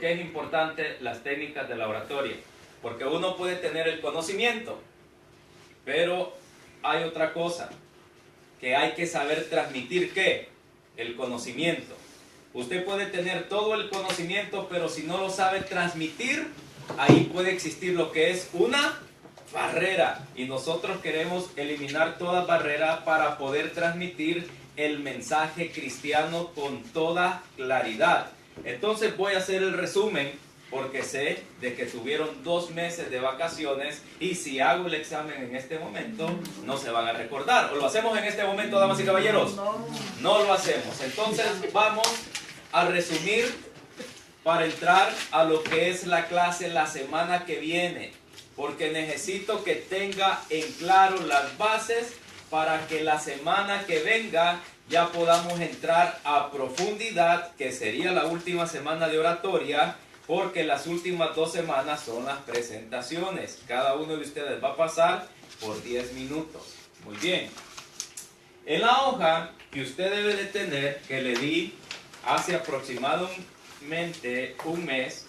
qué es importante las técnicas de la oratoria? Porque uno puede tener el conocimiento, pero hay otra cosa, que hay que saber transmitir, ¿qué? El conocimiento. Usted puede tener todo el conocimiento, pero si no lo sabe transmitir, ahí puede existir lo que es una barrera. Y nosotros queremos eliminar toda barrera para poder transmitir el mensaje cristiano con toda claridad. Entonces voy a hacer el resumen, porque sé de que tuvieron 2 meses de vacaciones y si hago el examen en este momento no se van a recordar. ¿O lo hacemos en este momento, damas y caballeros? No lo hacemos. Entonces vamos a resumir para entrar a lo que es la clase la semana que viene, porque necesito que tenga en claro las bases para que la semana que venga ya podamos entrar a profundidad, que sería la última semana de oratoria, porque las últimas 2 semanas son las presentaciones. Cada uno de ustedes va a pasar por 10 minutos. Muy bien. En la hoja que usted debe de tener, que le di hace aproximadamente un mes,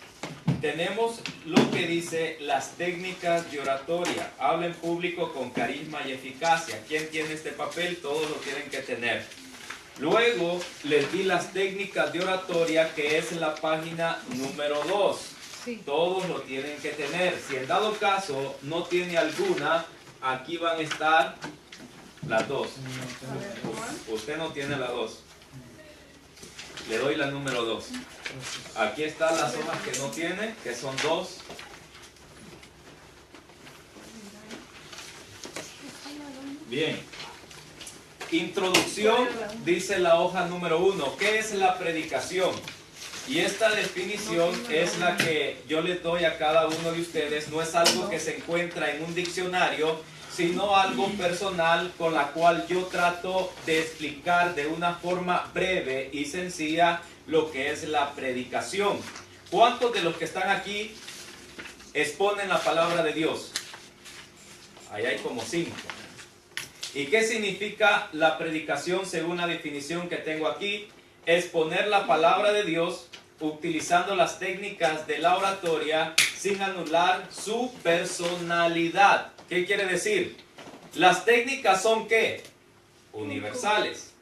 tenemos lo que dice las técnicas de oratoria. Habla en público con carisma y eficacia. ¿Quién tiene este papel? Todos lo tienen que tener. Luego les di las técnicas de oratoria, que es la página número 2. Sí. Todos lo tienen que tener. Si en dado caso no tiene alguna, aquí van a estar las 2. Usted no tiene la 2. Le doy la número 2. Aquí están las hojas que no tiene, que son 2. Bien. Introducción, dice la hoja número 1. ¿Qué es la predicación? Y esta definición es la que yo les doy a cada uno de ustedes. No es algo que se encuentra en un diccionario, sino algo personal con la cual yo trato de explicar de una forma breve y sencilla lo que es la predicación. ¿Cuántos de los que están aquí exponen la palabra de Dios? Ahí hay como 5. ¿Y qué significa la predicación según la definición que tengo aquí? Exponer la palabra de Dios utilizando las técnicas de la oratoria sin anular su personalidad. ¿Qué quiere decir? Las técnicas son ¿qué? Universales.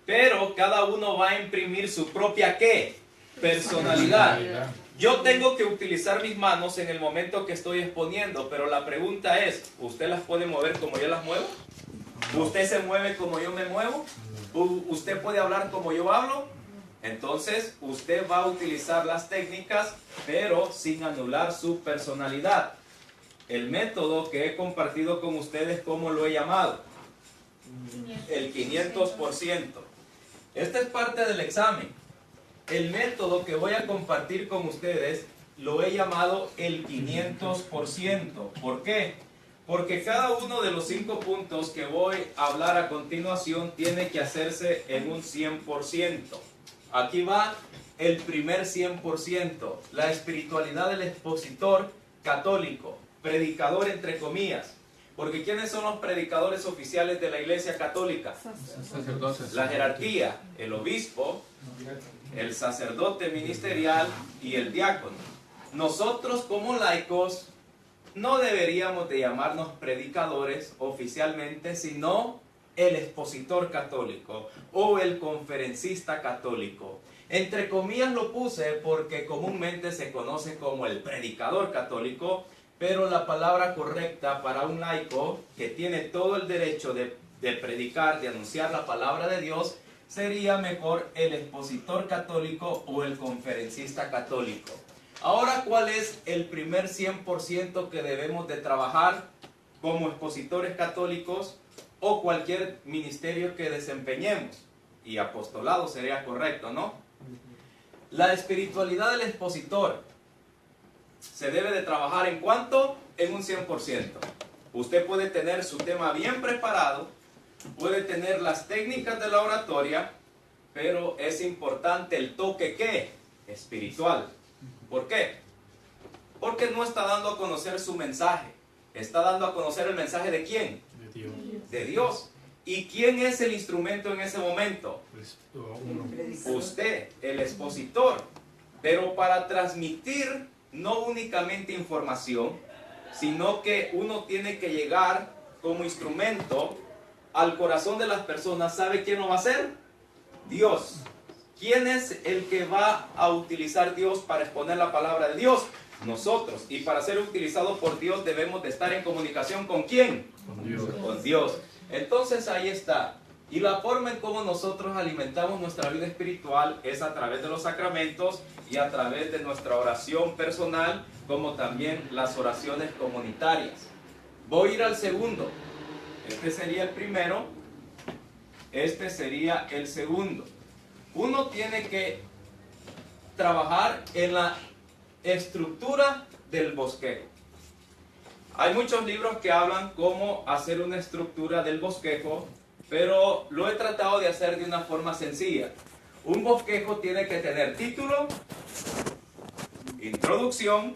Pero cada uno va a imprimir su propia ¿qué? Personalidad. Yo tengo que utilizar mis manos en el momento que estoy exponiendo, pero la pregunta es, ¿usted las puede mover como yo las muevo? ¿Usted se mueve como yo me muevo? ¿Usted puede hablar como yo hablo? Entonces, usted va a utilizar las técnicas, pero sin anular su personalidad. El método que he compartido con ustedes, ¿cómo lo he llamado? El 500%. Esta es parte del examen. El método que voy a compartir con ustedes lo he llamado el 500%. ¿Por qué? Porque cada uno de los 5 puntos que voy a hablar a continuación tiene que hacerse en un 100%. Aquí va el primer 100%, la espiritualidad del expositor católico, predicador entre comillas. Porque ¿quiénes son los predicadores oficiales de la Iglesia Católica? Sacerdotes. La jerarquía, el obispo, el sacerdote ministerial y el diácono. Nosotros como laicos no deberíamos de llamarnos predicadores oficialmente, sino el expositor católico o el conferencista católico. Entre comillas lo puse porque comúnmente se conoce como el predicador católico, pero la palabra correcta para un laico que tiene todo el derecho de predicar, de anunciar la palabra de Dios, sería mejor el expositor católico o el conferencista católico. Ahora, ¿cuál es el primer 100% que debemos de trabajar como expositores católicos o cualquier ministerio que desempeñemos? Y apostolado sería correcto, ¿no? La espiritualidad del expositor se debe de trabajar ¿en cuánto? En un 100%. Usted puede tener su tema bien preparado, puede tener las técnicas de la oratoria, pero es importante el toque ¿qué? Espiritual. ¿Por qué? Porque no está dando a conocer su mensaje. Está dando a conocer el mensaje ¿de quién? De Dios. De Dios. ¿Y quién es el instrumento en ese momento? Pues, Usted, el expositor. pero para transmitir no únicamente información, sino que uno tiene que llegar como instrumento al corazón de las personas. ¿Sabe quién lo va a hacer? Dios. ¿Quién es el que va a utilizar Dios para exponer la palabra de Dios? Nosotros. Y para ser utilizados por Dios debemos de estar en comunicación ¿con quién? Con Dios. Con Dios. Entonces ahí está. Y la forma en cómo nosotros alimentamos nuestra vida espiritual es a través de los sacramentos y a través de nuestra oración personal, como también las oraciones comunitarias. Voy a ir al segundo. Este sería el primero. Este sería el segundo. Uno tiene que trabajar en la estructura del bosquejo. Hay muchos libros que hablan cómo hacer una estructura del bosquejo, pero lo he tratado de hacer de una forma sencilla. Un bosquejo tiene que tener título, introducción,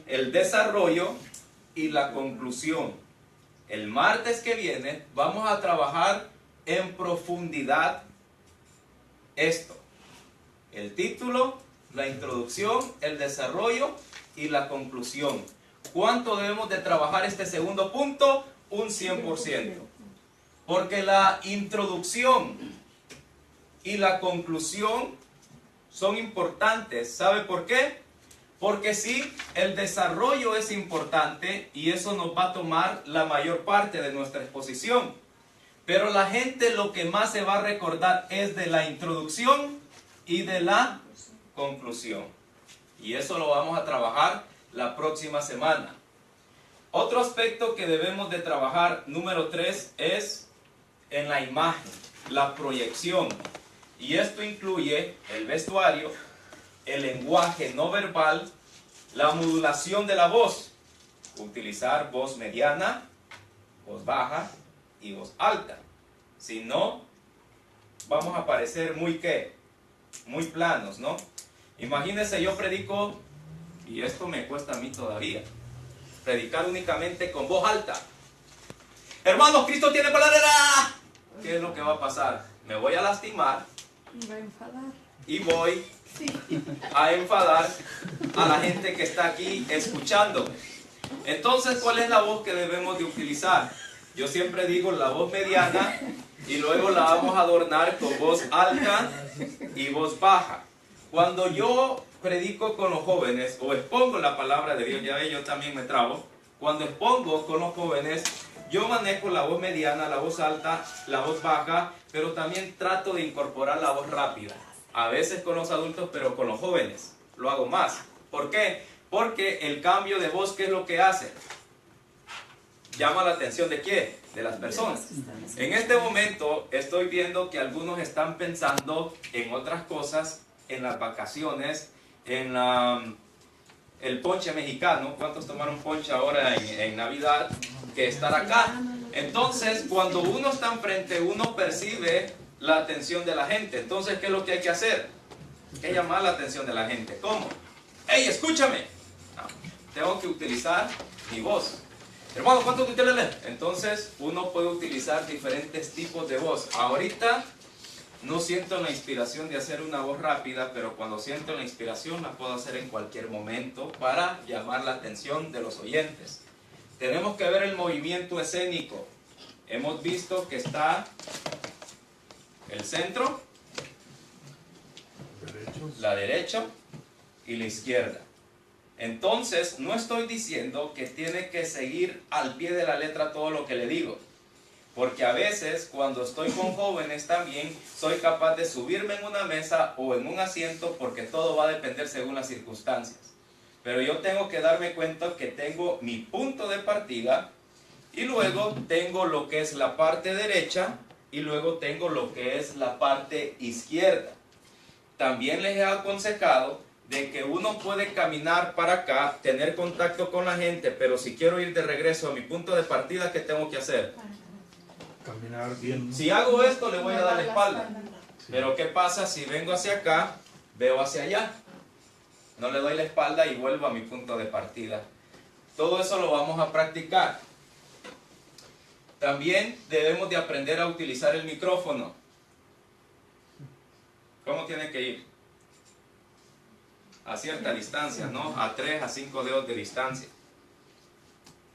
el desarrollo y la conclusión. El martes que viene vamos a trabajar en profundidad esto: el título, la introducción, el desarrollo y la conclusión. ¿Cuánto debemos de trabajar este segundo punto? Un 100%. Porque la introducción y la conclusión son importantes. ¿Sabe por qué? Porque sí, el desarrollo es importante y eso nos va a tomar la mayor parte de nuestra exposición. Pero la gente lo que más se va a recordar es de la introducción y de la conclusión. Y eso lo vamos a trabajar la próxima semana. Otro aspecto que debemos de trabajar, número 3, es en la imagen, la proyección. Y esto incluye el vestuario, el lenguaje no verbal, la modulación de la voz. Utilizar voz mediana, voz baja y voz alta. Si no, vamos a parecer muy planos, ¿no? Imagínense, yo predico, y esto me cuesta a mí todavía, predicar únicamente con voz alta. Hermanos, Cristo tiene palabra. ¿Qué es lo que va a pasar? Me voy a lastimar. Me va a enfadar. Y voy a enfadar a la gente que está aquí escuchándome. Entonces, ¿cuál es la voz que debemos de utilizar? Yo siempre digo la voz mediana y luego la vamos a adornar con voz alta y voz baja. Cuando yo predico con los jóvenes o expongo la palabra de Dios, ya ve, yo también me trabo. Cuando expongo con los jóvenes, yo manejo la voz mediana, la voz alta, la voz baja, pero también trato de incorporar la voz rápida. A veces con los adultos, pero con los jóvenes lo hago más. ¿Por qué? Porque el cambio de voz, ¿qué es lo que hace? Llama la atención ¿de quién? De las personas. En este momento estoy viendo que algunos están pensando en otras cosas, en las vacaciones, en el ponche mexicano. ¿Cuántos tomaron ponche ahora en Navidad? Que estar acá. Entonces, cuando uno está enfrente, uno percibe la atención de la gente. Entonces, ¿qué es lo que hay que hacer? Hay que llamar la atención de la gente. ¿Cómo? ¡Hey, escúchame! No, tengo que utilizar mi voz. Hermano, ¿cuánto te leen? Entonces, uno puede utilizar diferentes tipos de voz. Ahorita no siento la inspiración de hacer una voz rápida, pero cuando siento la inspiración la puedo hacer en cualquier momento para llamar la atención de los oyentes. Tenemos que ver el movimiento escénico. Hemos visto que está el centro, la derecha y la izquierda. Entonces, no estoy diciendo que tiene que seguir al pie de la letra todo lo que le digo. Porque a veces, cuando estoy con jóvenes también, soy capaz de subirme en una mesa o en un asiento, porque todo va a depender según las circunstancias. Pero yo tengo que darme cuenta que tengo mi punto de partida y luego tengo lo que es la parte derecha y luego tengo lo que es la parte izquierda. También les he aconsejado de que uno puede caminar para acá, tener contacto con la gente, pero si quiero ir de regreso a mi punto de partida, ¿qué tengo que hacer? Caminar bien. Si hago esto, le voy a dar la espalda. Pero ¿qué pasa si vengo hacia acá, veo hacia allá? No le doy la espalda y vuelvo a mi punto de partida. Todo eso lo vamos a practicar. También debemos de aprender a utilizar el micrófono. ¿Cómo tiene que ir? a cierta distancia, ¿no? A 3 a 5 dedos de distancia.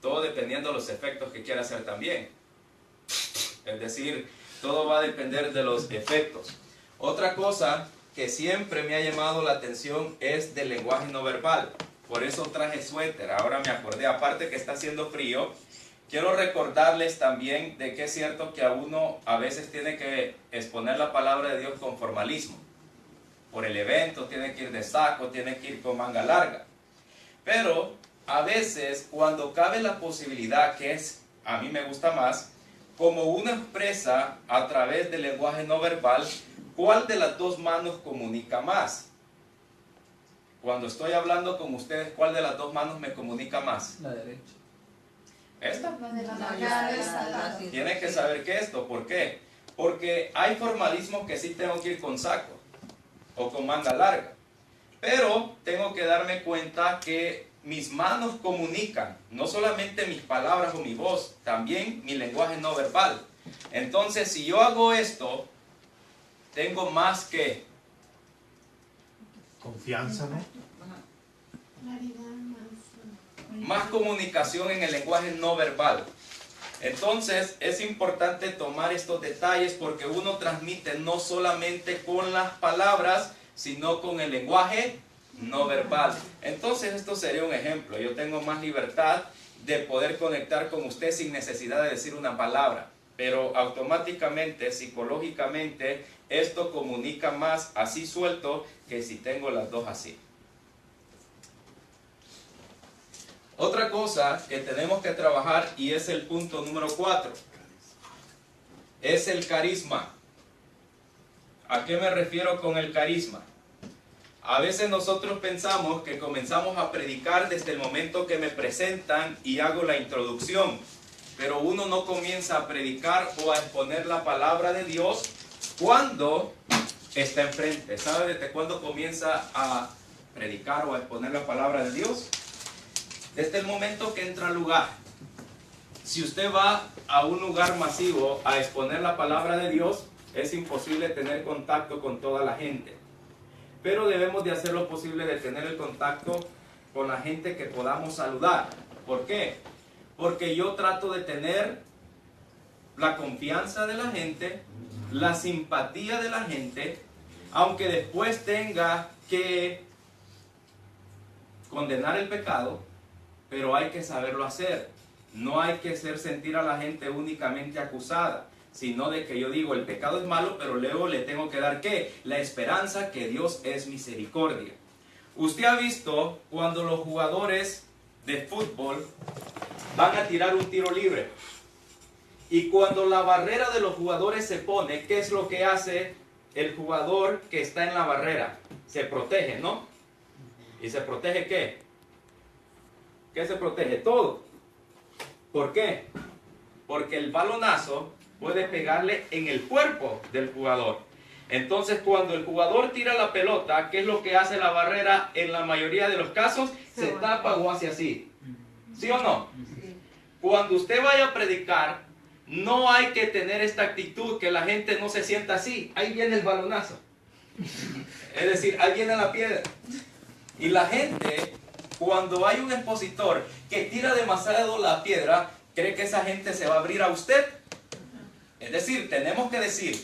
Todo dependiendo de los efectos que quiera hacer también. Es decir, todo va a depender de los efectos. Otra cosa que siempre me ha llamado la atención es del lenguaje no verbal. Por eso traje suéter. Ahora me acordé, aparte que está haciendo frío, quiero recordarles también de que es cierto que a uno a veces tiene que exponer la palabra de Dios con formalismo. Por el evento, tiene que ir de saco, tiene que ir con manga larga. Pero a veces, cuando cabe la posibilidad, que es, a mí me gusta más, como uno expresa a través del lenguaje no verbal, ¿cuál de las dos manos comunica más? Cuando estoy hablando con ustedes, ¿cuál de las dos manos me comunica más? La derecha. ¿Esta? La Tienen que saber que esto, ¿por qué? Porque hay formalismos que sí tengo que ir con saco o con manga larga, pero tengo que darme cuenta que mis manos comunican, no solamente mis palabras o mi voz, también mi lenguaje no verbal. Entonces, si yo hago esto, tengo más que Confianza, ¿no? más comunicación en el lenguaje no verbal. Entonces es importante tomar estos detalles porque uno transmite no solamente con las palabras, sino con el lenguaje no verbal. Entonces esto sería un ejemplo. Yo tengo más libertad de poder conectar con usted sin necesidad de decir una palabra, pero automáticamente, psicológicamente, esto comunica más así suelto que si tengo las dos así. Otra cosa que tenemos que trabajar, y es el punto número 4, es el carisma. ¿A qué me refiero con el carisma? A veces nosotros pensamos que comenzamos a predicar desde el momento que me presentan y hago la introducción, pero uno no comienza a predicar o a exponer la palabra de Dios cuando está enfrente. ¿Sabe desde cuándo comienza a predicar o a exponer la palabra de Dios? Desde el momento que entra al lugar. Si usted va a un lugar masivo a exponer la palabra de Dios, es imposible tener contacto con toda la gente. Pero debemos de hacer lo posible de tener el contacto con la gente que podamos saludar. ¿Por qué? Porque yo trato de tener la confianza de la gente, la simpatía de la gente, aunque después tenga que condenar el pecado, pero hay que saberlo hacer. No hay que hacer sentir a la gente únicamente acusada, sino de que yo digo, el pecado es malo, pero luego le tengo que dar, ¿qué? La esperanza que Dios es misericordia. Usted ha visto cuando los jugadores de fútbol van a tirar un tiro libre, y cuando la barrera de los jugadores se pone, ¿qué es lo que hace el jugador que está en la barrera? Se protege, ¿no? ¿Y se protege qué? ¿Qué se protege? Todo. ¿Por qué? Porque el balonazo puede pegarle en el cuerpo del jugador. Entonces, cuando el jugador tira la pelota, ¿qué es lo que hace la barrera en la mayoría de los casos? Se tapa o hace así. ¿Sí o no? Cuando usted vaya a predicar, no hay que tener esta actitud que la gente no se sienta así. Ahí viene el balonazo. Es decir, ahí viene la piedra. Y la gente, cuando hay un expositor que tira demasiado la piedra, cree que esa gente se va a abrir a usted. Es decir, tenemos que decir,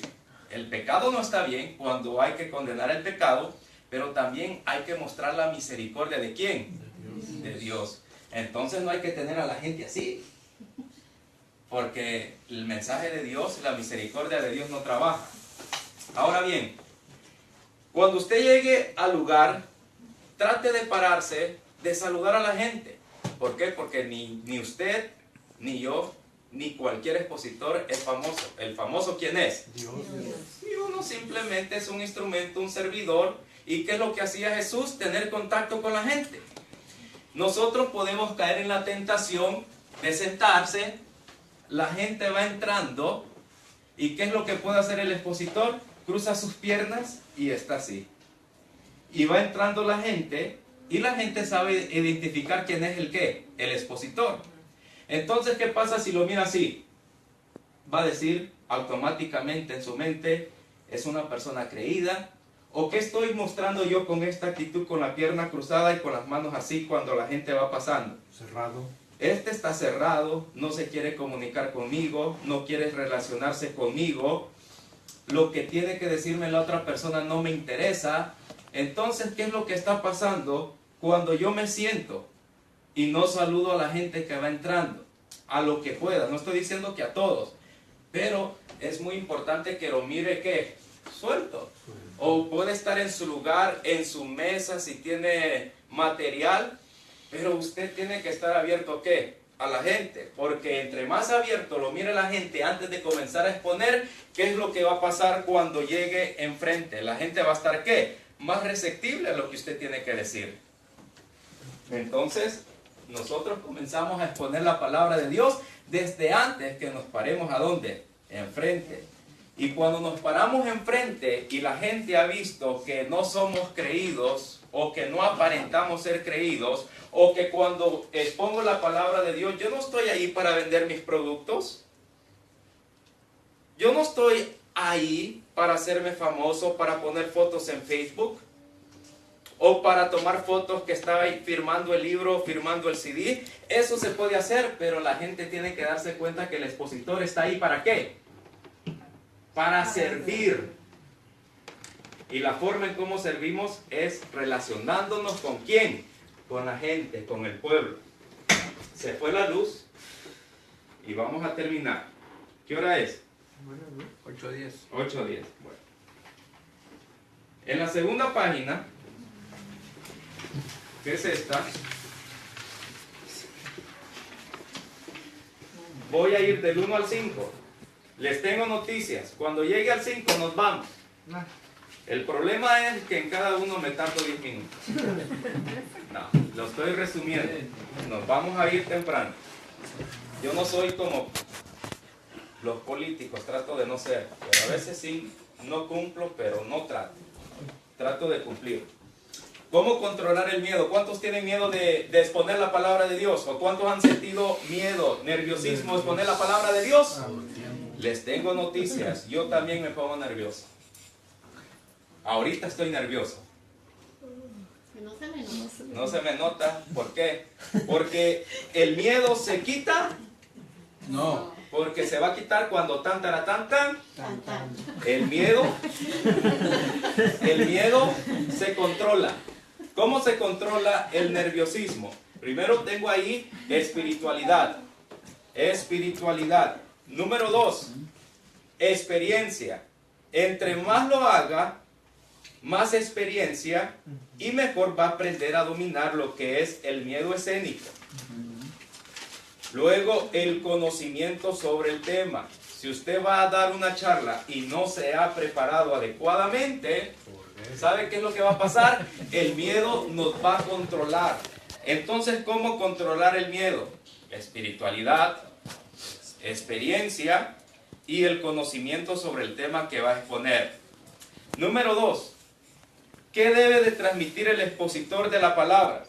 el pecado no está bien cuando hay que condenar el pecado, pero también hay que mostrar la misericordia ¿de quién? De Dios. Entonces no hay que tener a la gente así, porque el mensaje de Dios, la misericordia de Dios no trabaja. Ahora bien, cuando usted llegue al lugar, trate de pararse, de saludar a la gente. ¿Por qué? Porque ni usted, ni yo, ni cualquier expositor es famoso. ¿El famoso quién es? Dios. Y uno simplemente es un instrumento, un servidor. ¿Y qué es lo que hacía Jesús? Tener contacto con la gente. Nosotros podemos caer en la tentación de sentarse, la gente va entrando, ¿y qué es lo que puede hacer el expositor? Cruza sus piernas y está así. Y va entrando la gente, y la gente sabe identificar quién es el qué, el expositor. Entonces, ¿qué pasa si lo mira así? Va a decir automáticamente en su mente, es una persona creída, ¿O qué estoy mostrando yo con esta actitud, con la pierna cruzada y con las manos así cuando la gente va pasando? Cerrado. Este está cerrado, no se quiere comunicar conmigo, no quiere relacionarse conmigo. Lo que tiene que decirme la otra persona no me interesa. Entonces, ¿qué es lo que está pasando cuando yo me siento y no saludo a la gente que va entrando? A lo que pueda, no estoy diciendo que a todos, pero es muy importante que lo mire, ¿qué? Suelto. O puede estar en su lugar, en su mesa, si tiene material, pero usted tiene que estar abierto, ¿qué? A la gente, porque entre más abierto lo mire la gente antes de comenzar a exponer, ¿qué es lo que va a pasar cuando llegue enfrente? La gente va a estar, ¿qué? Más receptible a lo que usted tiene que decir. Entonces, nosotros comenzamos a exponer la palabra de Dios desde antes que nos paremos, ¿a dónde? Enfrente. Y cuando nos paramos enfrente y la gente ha visto que no somos creídos o que no aparentamos ser creídos, o que cuando expongo la palabra de Dios, yo no estoy ahí para vender mis productos, yo no estoy ahí para hacerme famoso, para poner fotos en Facebook, o para tomar fotos que estaba ahí firmando el libro, firmando el CD. Eso se puede hacer, pero la gente tiene que darse cuenta que el expositor está ahí ¿para qué? Para servir. Y la forma en cómo servimos es relacionándonos con ¿quién? Con la gente, con el pueblo. Se fue la luz y vamos a terminar. ¿Qué hora es? 8:10. 8:10. Bueno. En la segunda página, que es esta, voy a ir del 1 al 5. Les tengo noticias. Cuando llegue al 5 nos vamos. El problema es que en cada uno me tardo 10 minutos. No, lo estoy resumiendo. Nos vamos a ir temprano. Yo no soy como los políticos, trato de no ser. Pero a veces sí, no cumplo, pero no trato. Trato de cumplir. ¿Cómo controlar el miedo? ¿Cuántos tienen miedo de exponer la palabra de Dios? ¿O cuántos han sentido miedo, nerviosismo de exponer la palabra de Dios? Les tengo noticias. Yo también me pongo nervioso. Ahorita estoy nervioso. No se me nota. ¿Por qué? Porque el miedo se quita. No. Porque se va a quitar cuando tan. El miedo se controla. ¿Cómo se controla el nerviosismo? Primero tengo ahí espiritualidad. Espiritualidad. Número 2, experiencia. Entre más lo haga, más experiencia y mejor va a aprender a dominar lo que es el miedo escénico. Luego, el conocimiento sobre el tema. Si usted va a dar una charla y no se ha preparado adecuadamente, ¿sabe qué es lo que va a pasar? El miedo nos va a controlar. Entonces, ¿cómo controlar el miedo? Espiritualidad, experiencia y el conocimiento sobre el tema que va a exponer. Número 2. ¿Qué debe de transmitir el expositor de la palabra?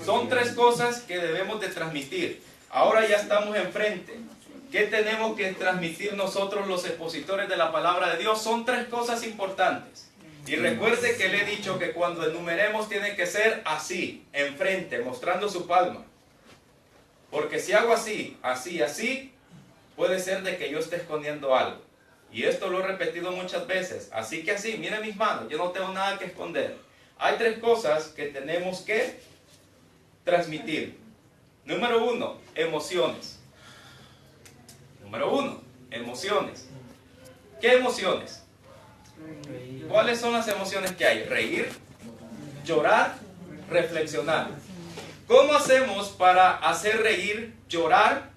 Son 3 cosas que debemos de transmitir. Ahora ya estamos enfrente. ¿Qué tenemos que transmitir nosotros los expositores de la palabra de Dios? Son 3 cosas importantes. Y recuerde que le he dicho que cuando enumeremos tiene que ser así, enfrente, mostrando su palma. Porque si hago así, así, puede ser de que yo esté escondiendo algo. Y esto lo he repetido muchas veces. Así que así, miren mis manos, yo no tengo nada que esconder. Hay 3 cosas que tenemos que transmitir. Número 1, emociones. Número 1, emociones. ¿Qué emociones? ¿Cuáles son las emociones que hay? Reír, llorar, reflexionar. ¿Cómo hacemos para hacer reír, llorar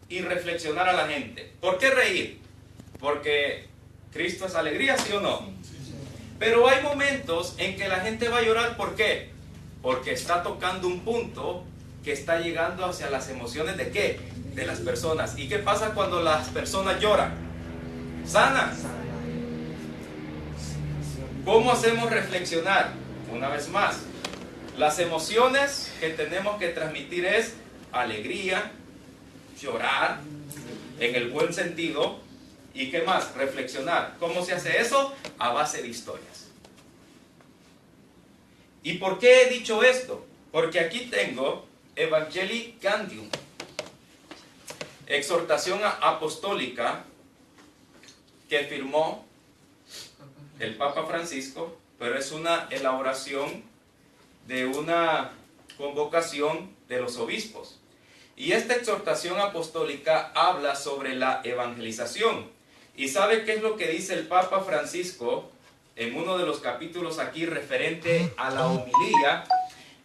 y reflexionar a la gente? ¿Por qué reír? Porque Cristo es alegría, ¿sí o no? Pero hay momentos en que la gente va a llorar, ¿por qué? Porque está tocando un punto que está llegando hacia las emociones ¿de qué? De las personas. ¿Y qué pasa cuando las personas lloran? Sanan. ¿Cómo hacemos reflexionar? Una vez más, las emociones que tenemos que transmitir es alegría, llorar, en el buen sentido, ¿Y qué más? Reflexionar. ¿Cómo se hace eso? A base de historias. ¿Y por qué he dicho esto? Porque aquí tengo Evangelii Gaudium, exhortación apostólica que firmó el Papa Francisco, pero es una elaboración de una convocación de los obispos. Y esta exhortación apostólica habla sobre la evangelización. ¿Y sabe qué es lo que dice el Papa Francisco en uno de los capítulos aquí referente a la homilía?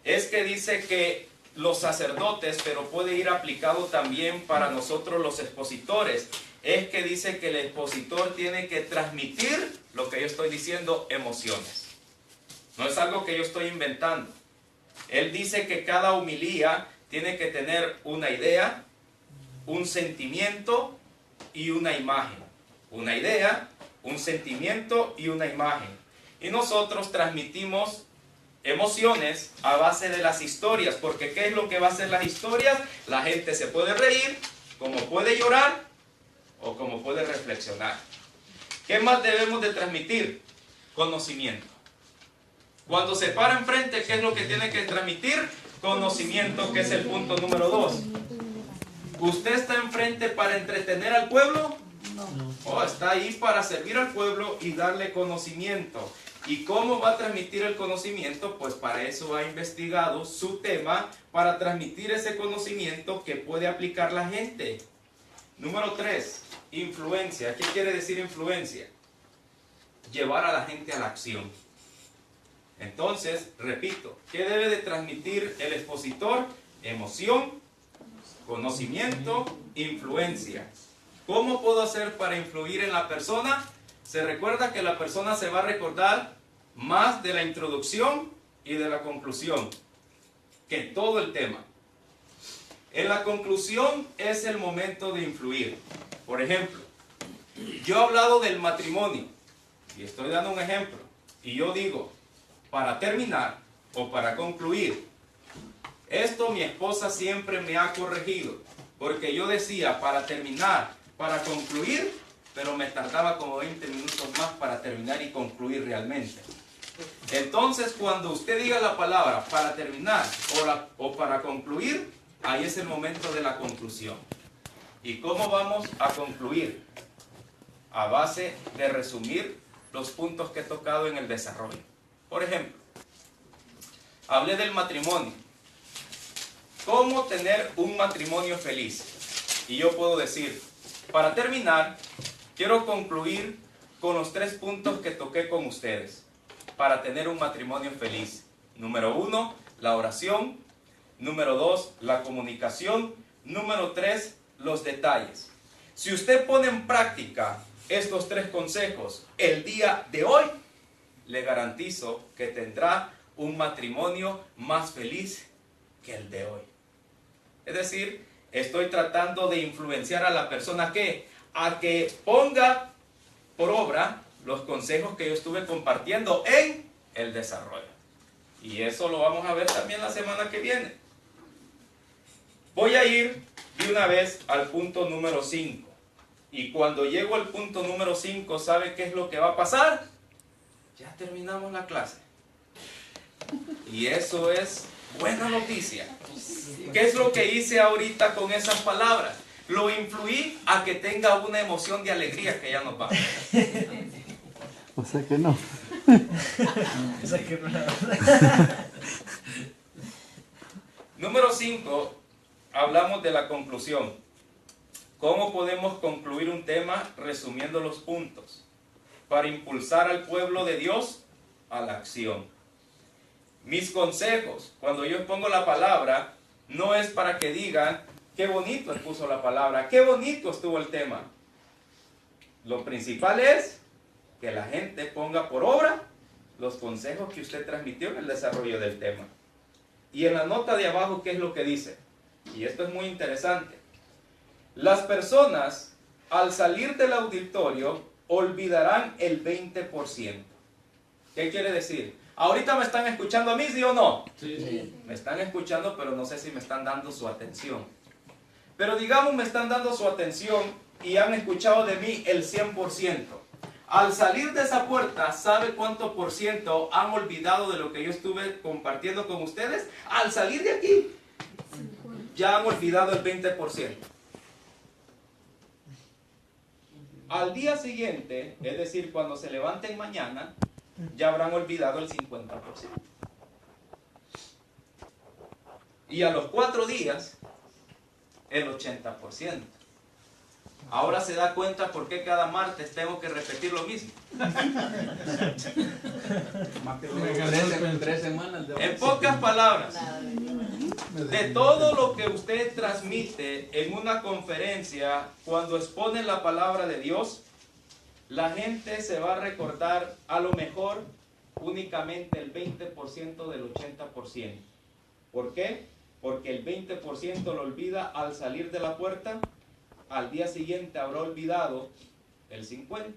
Es que dice que los sacerdotes, pero puede ir aplicado también para nosotros los expositores, es que dice que el expositor tiene que transmitir lo que yo estoy diciendo, emociones. No es algo que yo estoy inventando. Él dice que cada homilía tiene que tener una idea, un sentimiento y una imagen. Una idea, un sentimiento y una imagen. Y nosotros transmitimos emociones a base de las historias, porque ¿qué es lo que va a hacer las historias? La gente se puede reír, como puede llorar o como puede reflexionar. ¿Qué más debemos de transmitir? Conocimiento. Cuando se para enfrente, ¿qué es lo que tiene que transmitir? Conocimiento, que es el punto número 2. ¿Usted está enfrente para entretener al pueblo? No. Está ahí para servir al pueblo y darle conocimiento. ¿Y cómo va a transmitir el conocimiento? Pues para eso ha investigado su tema, para transmitir ese conocimiento que puede aplicar la gente. Número 3, influencia. ¿Qué quiere decir influencia? Llevar a la gente a la acción. Entonces, repito, ¿qué debe de transmitir el expositor? Emoción, conocimiento, influencia. ¿Cómo puedo hacer para influir en la persona? Se recuerda que la persona se va a recordar más de la introducción y de la conclusión que todo el tema. En la conclusión es el momento de influir. Por ejemplo, yo he hablado del matrimonio y estoy dando un ejemplo y yo digo, para terminar o para concluir, esto mi esposa siempre me ha corregido, porque yo decía para terminar, para concluir, pero me tardaba como 20 minutos más para terminar y concluir realmente. Entonces, cuando usted diga la palabra para terminar o para concluir, ahí es el momento de la conclusión. ¿Y cómo vamos a concluir? A base de resumir los puntos que he tocado en el desarrollo. Por ejemplo, hablé del matrimonio. ¿Cómo tener un matrimonio feliz? Y yo puedo decir, para terminar, quiero concluir con los 3 puntos que toqué con ustedes para tener un matrimonio feliz. Número 1, la oración. Número 2, la comunicación. Número 3, los detalles. Si usted pone en práctica estos 3 consejos el día de hoy, le garantizo que tendrá un matrimonio más feliz que el de hoy. Es decir, estoy tratando de influenciar a la persona a que ponga por obra los consejos que yo estuve compartiendo en el desarrollo. Y eso lo vamos a ver también la semana que viene. Voy a ir de una vez al punto número 5. Y cuando llego al punto número 5, ¿sabe qué es lo que va a pasar? Ya terminamos la clase. Y eso es buena noticia. ¿Qué es lo que hice ahorita con esas palabras? Lo influí a que tenga una emoción de alegría que ya nos va. O sea que no. Número 5, hablamos de la conclusión. ¿Cómo podemos concluir un tema resumiendo los puntos? Para impulsar al pueblo de Dios a la acción. Mis consejos, cuando yo pongo la palabra, no es para que digan, qué bonito expuso la palabra, qué bonito estuvo el tema. Lo principal es que la gente ponga por obra los consejos que usted transmitió en el desarrollo del tema. Y en la nota de abajo, ¿qué es lo que dice? Y esto es muy interesante. Las personas, al salir del auditorio, olvidarán el 20%. ¿Qué quiere decir? ¿Ahorita me están escuchando a mí, sí o no? Sí. Me están escuchando, pero no sé si me están dando su atención. Pero digamos, me están dando su atención y han escuchado de mí el 100%. Al salir de esa puerta, ¿sabe cuánto por ciento han olvidado de lo que yo estuve compartiendo con ustedes? Al salir de aquí, ya han olvidado el 20%. Al día siguiente, es decir, cuando se levanten mañana, ya habrán olvidado el 50%. Y a los 4 días, el 80%. Ahora se da cuenta por qué cada martes tengo que repetir lo mismo. Más que tres semanas de En pocas palabras, de todo lo que usted transmite en una conferencia, cuando expone la palabra de Dios, la gente se va a recordar a lo mejor únicamente el 20% del 80%. ¿Por qué? Porque el 20% lo olvida al salir de la puerta, al día siguiente habrá olvidado el 50%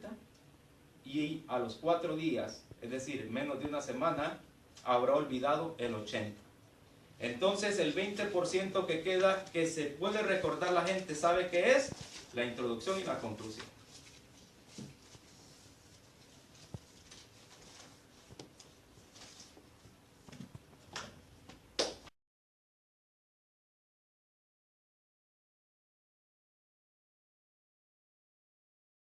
y a los 4 días, es decir, menos de una semana, habrá olvidado el 80%. Entonces el 20% que queda, que se puede recordar la gente, ¿sabe qué es? La introducción y la conclusión.